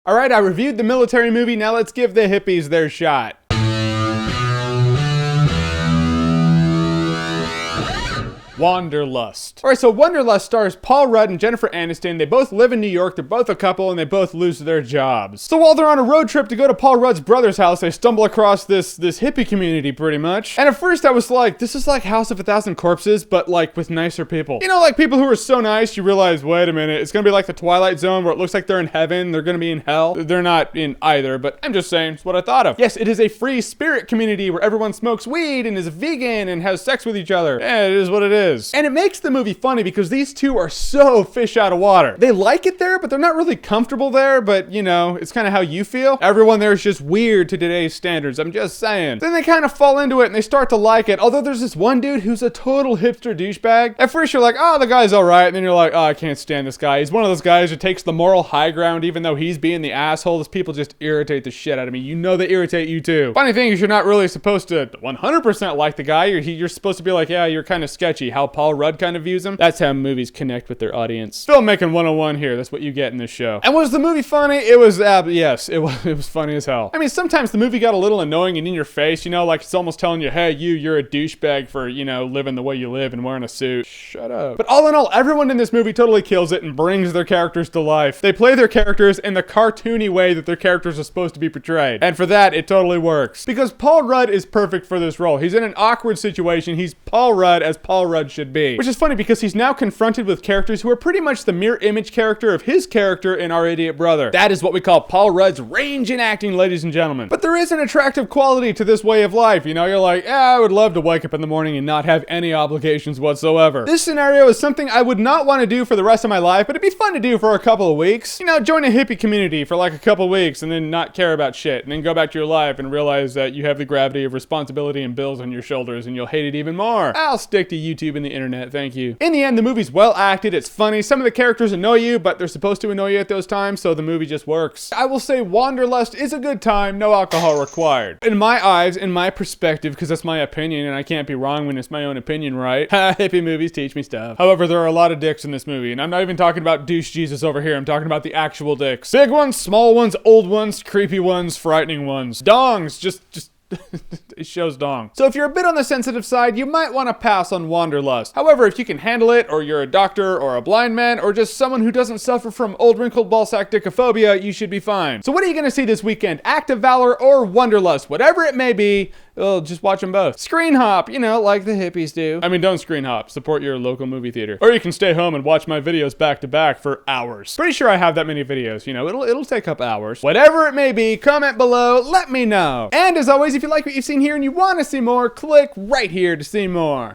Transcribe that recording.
Alright, I reviewed the military movie, now let's give the hippies their shot. Wanderlust. Alright, so Wanderlust stars Paul Rudd and Jennifer Aniston. They both live in New York, they're both a couple, and they both lose their jobs. So while they're on a road trip to go to Paul Rudd's brother's house, they stumble across this hippie community, pretty much. And at first I was like, this is like House of a Thousand Corpses, but like with nicer people. You know, like people who are so nice, you realize, wait a minute, it's gonna be like the Twilight Zone, where it looks like they're in heaven, they're gonna be in hell. They're not in either, but I'm just saying, it's what I thought of. Yes, it is a free spirit community where everyone smokes weed and is vegan and has sex with each other. Yeah, it is what it is. And it makes the movie funny because these two are so fish out of water. They like it there, but they're not really comfortable there, but you know, it's kind of how you feel. Everyone there is just weird to today's standards, I'm just saying. Then they kind of fall into it and they start to like it, although there's this one dude who's a total hipster douchebag. At first you're like, oh, the guy's alright, and then you're like, oh, I can't stand this guy. He's one of those guys who takes the moral high ground even though he's being the asshole. Those people just irritate the shit out of me. You know they irritate you too. Funny thing is you're not really supposed to 100% like the guy. You're supposed to be like, yeah, you're kind of sketchy. How Paul Rudd kind of views him. That's how movies connect with their audience. Filmmaking 101 here. That's what you get in this show. And was the movie funny? It was, yes, it was funny as hell. I mean, sometimes the movie got a little annoying and in your face, you know, like it's almost telling you, hey, you're a douchebag for, you know, living the way you live and wearing a suit. Shut up. But all in all, everyone in this movie totally kills it and brings their characters to life. They play their characters in the cartoony way that their characters are supposed to be portrayed. And for that, it totally works. Because Paul Rudd is perfect for this role. He's in an awkward situation. He's Paul Rudd as Paul Rudd should be. Which is funny because he's now confronted with characters who are pretty much the mirror image character of his character in Our Idiot Brother. That is what we call Paul Rudd's range in acting, ladies and gentlemen. But there is an attractive quality to this way of life. You know, you're like, yeah, I would love to wake up in the morning and not have any obligations whatsoever. This scenario is something I would not want to do for the rest of my life, but it'd be fun to do for a couple of weeks. You know, join a hippie community for like a couple of weeks and then not care about shit, and then go back to your life and realize that you have the gravity of responsibility and bills on your shoulders and you'll hate it even more. I'll stick to YouTube and the internet, thank you. In the end, the movie's well acted, it's funny. Some of the characters annoy you, but they're supposed to annoy you at those times, so the movie just works. I will say Wanderlust is a good time, no alcohol required. In my eyes, in my perspective, because that's my opinion, and I can't be wrong when it's my own opinion, right? Ha, hippie movies teach me stuff. However, there are a lot of dicks in this movie, and I'm not even talking about douche Jesus over here, I'm talking about the actual dicks. Big ones, small ones, old ones, creepy ones, frightening ones. Dongs, just it shows dong. So if you're a bit on the sensitive side, you might want to pass on Wanderlust. However, if you can handle it, or you're a doctor, or a blind man, or just someone who doesn't suffer from old wrinkled ballsack dickophobia, you should be fine. So what are you gonna see this weekend? Act of Valor or Wanderlust? Whatever it may be, well, just watch them both. Screen hop, you know, like the hippies do. I mean, don't screen hop. Support your local movie theater. Or you can stay home and watch my videos back to back for hours. Pretty sure I have that many videos. You know, it'll take up hours. Whatever it may be, comment below, let me know. And as always, if you like what you've seen here and you want to see more, click right here to see more.